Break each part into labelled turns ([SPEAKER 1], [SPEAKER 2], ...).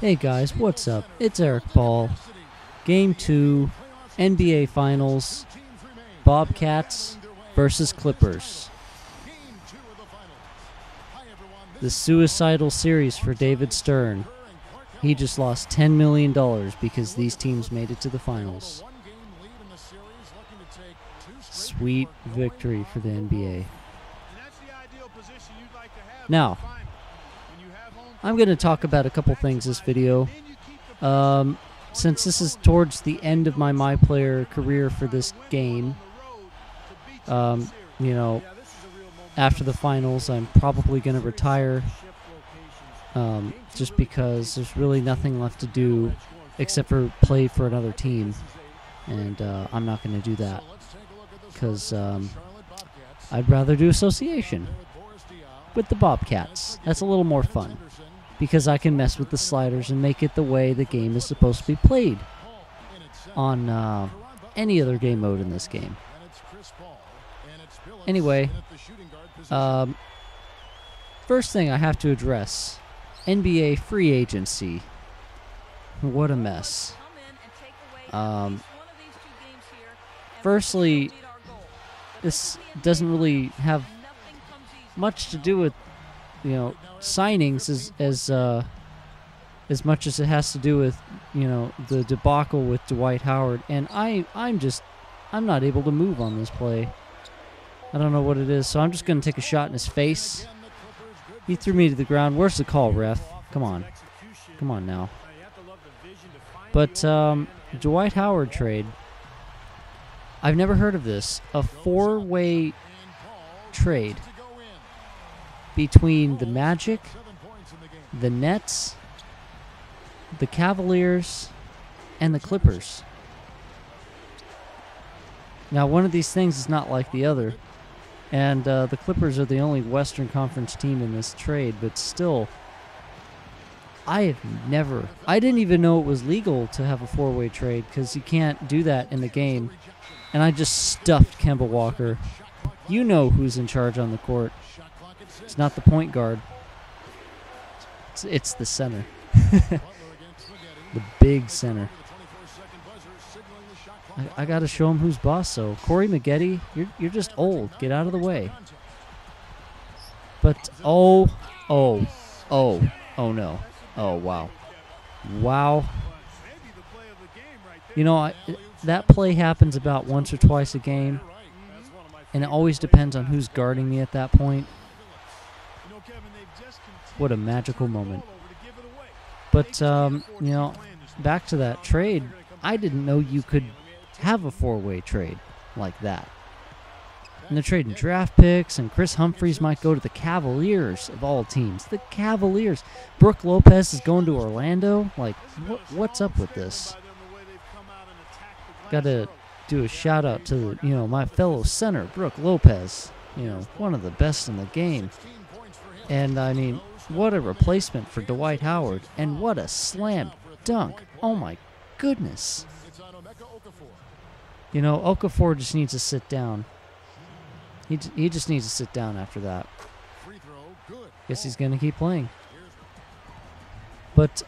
[SPEAKER 1] Hey guys, what's up? It's Eric Ball. Game 2, NBA Finals, Bobcats versus Clippers. The suicidal series for David Stern. He just lost $10 million because these teams made it to the finals. Sweet victory for the NBA. Now, I'm going to talk about a couple things this video. Since this is towards the end of my MyPlayer career for this game, you know, after the finals, I'm probably going to retire just because there's really nothing left to do except for play for another team. And I'm not going to do that because I'd rather do association with the Bobcats. That's a little more fun because I can mess with the sliders and make it the way the game is supposed to be played on any other game mode in this game. Anyway, first thing I have to address, NBA free agency. What a mess. Firstly, this doesn't really have much to do with, you know, signings as much as it has to do with, you know, the debacle with Dwight Howard. And I'm not able to move on this play. I don't know what it is, so I'm just going to take a shot in his face. He threw me to the ground. Where's the call, ref? Come on. Come on now. But Dwight Howard trade. I've never heard of this. A four-way trade between the Magic, the Nets, the Cavaliers, and the Clippers. Now, one of these things is not like the other, and the Clippers are the only Western Conference team in this trade, but still, I didn't even know it was legal to have a four-way trade because you can't do that in the game, and I just stuffed Kemba Walker. You know who's in charge on the court. It's not the point guard. It's the center. The big center. I got to show him who's boss, so Corey Maggette, you're just old. Get out of the way. But, oh no. Oh, wow. Wow. You know, that play happens about once or twice a game, and it always depends on who's guarding me at that point. What a magical moment. But, you know, back to that trade, I didn't know you could have a four-way trade like that. And they're trading draft picks, and Chris Humphries might go to the Cavaliers of all teams. The Cavaliers. Brook Lopez is going to Orlando? Like, what's up with this? Got to do a shout-out to, you know, my fellow center, Brook Lopez. You know, one of the best in the game. And, I mean, what a replacement for Dwight Howard. And what a slam dunk. Oh, my goodness. You know, Okafor just needs to sit down. He just needs to sit down after that. Guess he's going to keep playing. But,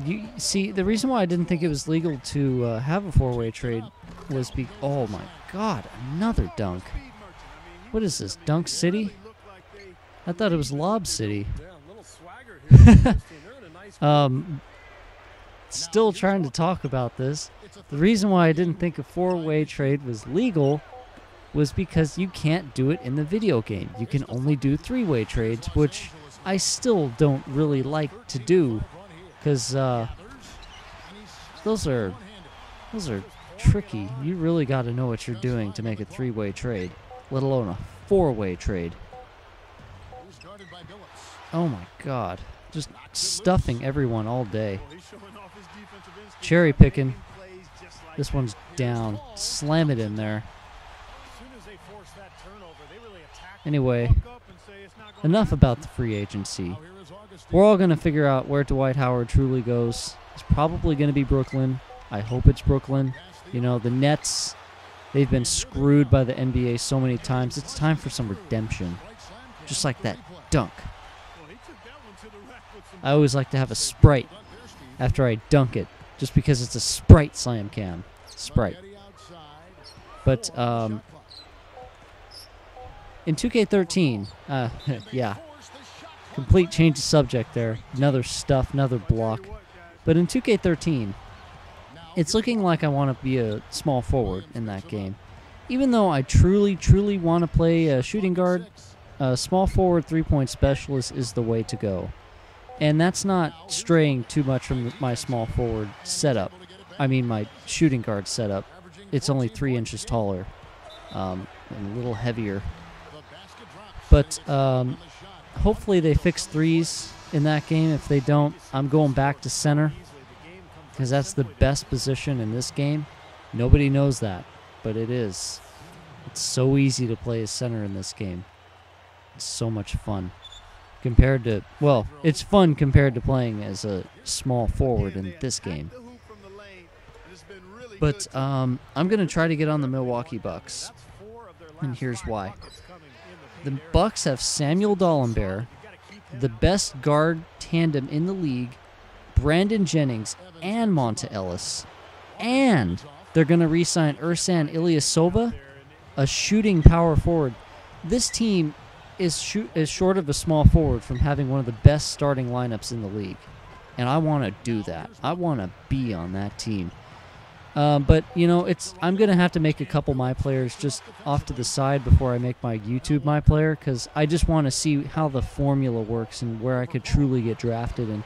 [SPEAKER 1] you see, the reason why I didn't think it was legal to have a four-way trade was oh, my God, another dunk. What is this, Dunk City? I thought it was Lob City. Still trying to talk about this. The reason why I didn't think a four-way trade was legal was because you can't do it in the video game. You can only do three-way trades, which I still don't really like to do because those are tricky. You really got to know what you're doing to make a three-way trade, let alone a four-way trade. Oh my God. Just stuffing everyone all day. Cherry picking. This one's down. Slam it in there. Anyway, enough about the free agency. We're all going to figure out where Dwight Howard truly goes. It's probably going to be Brooklyn. I hope it's Brooklyn. You know, the Nets, they've been screwed by the NBA so many times. It's time for some redemption. Just like that dunk. I always like to have a Sprite after I dunk it, just because it's a Sprite slam cam. Sprite. But in 2K13, yeah, complete change of subject there. Another stuff, another block. But in 2K13, it's looking like I want to be a small forward in that game. Even though I truly, truly want to play a shooting guard, a small forward three-point specialist is the way to go. And that's not straying too much from my small forward setup. I mean my shooting guard setup. It's only 3 inches taller and a little heavier. But hopefully they fix threes in that game. If they don't, I'm going back to center because that's the best position in this game. Nobody knows that, but it is. It's so easy to play as center in this game. It's so much fun. Compared to, well, it's fun compared to playing as a small forward in this game. But I'm going to try to get on the Milwaukee Bucks, and here's why. The Bucks have Samuel Dalembert, the best guard tandem in the league, Brandon Jennings, and Monta Ellis, and they're going to re-sign Ersan Ilyasova, a shooting power forward. This team is short of a small forward from having one of the best starting lineups in the league. And I want to do that. I want to be on that team. But, you know, I'm going to have to make a couple my players just off to the side before I make my YouTube my player, because I just want to see how the formula works and where I could truly get drafted and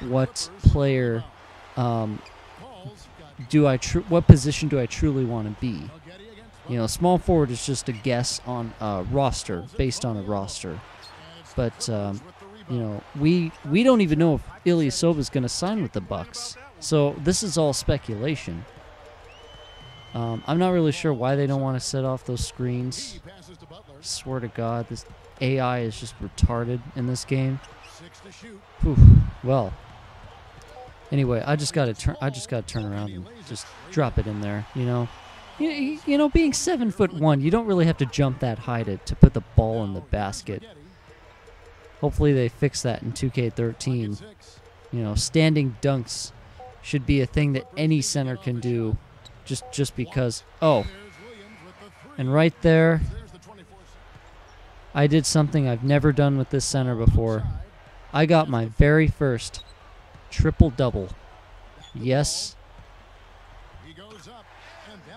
[SPEAKER 1] what player what position do I truly want to be. You know, small forward is just a guess on a roster, based on a roster. But, you know, we don't even know if Ilyasova is going to sign with the Bucks. So this is all speculation. I'm not really sure why they don't want to set off those screens. Swear to God, this AI is just retarded in this game. Whew. Well, anyway, I just got to turn around and just drop it in there, you know. You know, being 7'1", you don't really have to jump that high to put the ball in the basket. Hopefully they fix that in 2K13. You know, standing dunks should be a thing that any center can do, just because. Oh, and right there, I did something I've never done with this center before. I got my very first triple-double. Yes.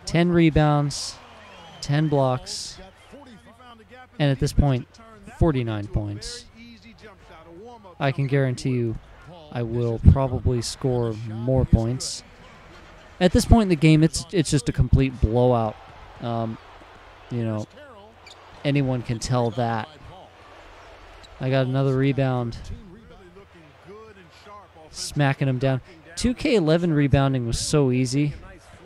[SPEAKER 1] 10 rebounds, 10 blocks, and at this point, 49 points. I can guarantee you I will probably score more points. At this point in the game, it's just a complete blowout. You know, anyone can tell that. I got another rebound. Smacking him down. 2K11 rebounding was so easy.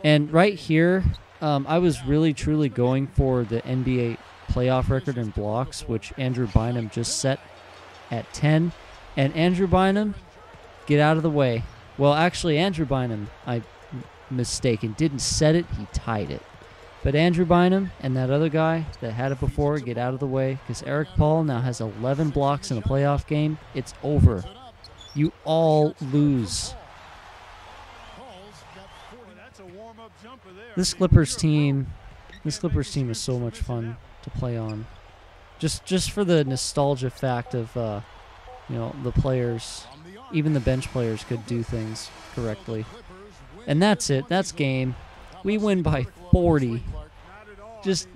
[SPEAKER 1] And right here, I was really, truly going for the NBA playoff record in blocks, which Andrew Bynum just set at 10. And Andrew Bynum, get out of the way. Well, actually, Andrew Bynum, I'm mistaken, didn't set it, he tied it. But Andrew Bynum and that other guy that had it before, get out of the way, because Erik Paul now has 11 blocks in a playoff game. It's over. You all lose. This Clippers team is so much fun to play on. Just for the nostalgia fact of, you know, the players, even the bench players could do things correctly. And that's it. That's game. We win by 40. Just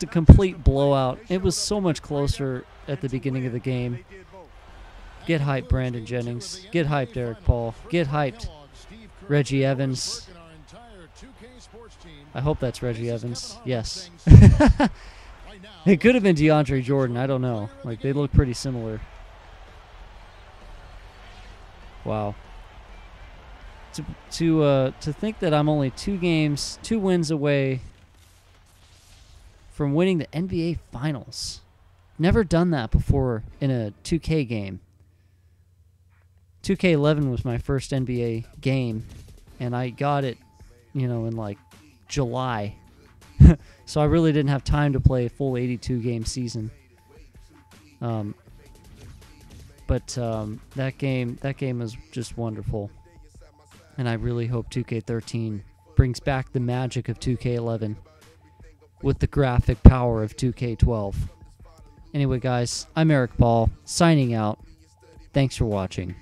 [SPEAKER 1] a complete blowout. It was so much closer at the beginning of the game. Get hyped, Brandon Jennings. Get hyped, Erik Paul. Get hyped, Reggie Evans. I hope that's Reggie Evans. Yes. It could have been DeAndre Jordan. I don't know. Like, they look pretty similar. Wow. To think that I'm only 2 wins away from winning the NBA Finals. Never done that before in a 2K game. 2K11 was my first NBA game, and I got it, you know, in like July. So I really didn't have time to play a full 82-game season. But that game is just wonderful. And I really hope 2K13 brings back the magic of 2K11 with the graphic power of 2K12. Anyway, guys, I'm Eric Paul, signing out. Thanks for watching.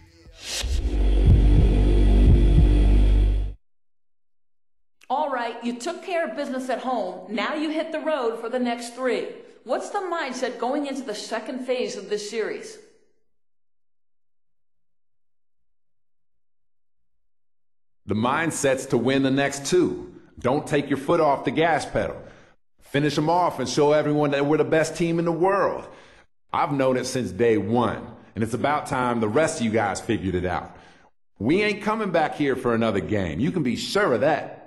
[SPEAKER 2] All right, you took care of business at home. Now you hit the road for the next 3. What's the mindset going into the second phase of this series?
[SPEAKER 3] The mindset's to win the next 2. Don't take your foot off the gas pedal. Finish them off and show everyone that we're the best team in the world. I've known it since day 1, and it's about time the rest of you guys figured it out. We ain't coming back here for another game. You can be sure of that.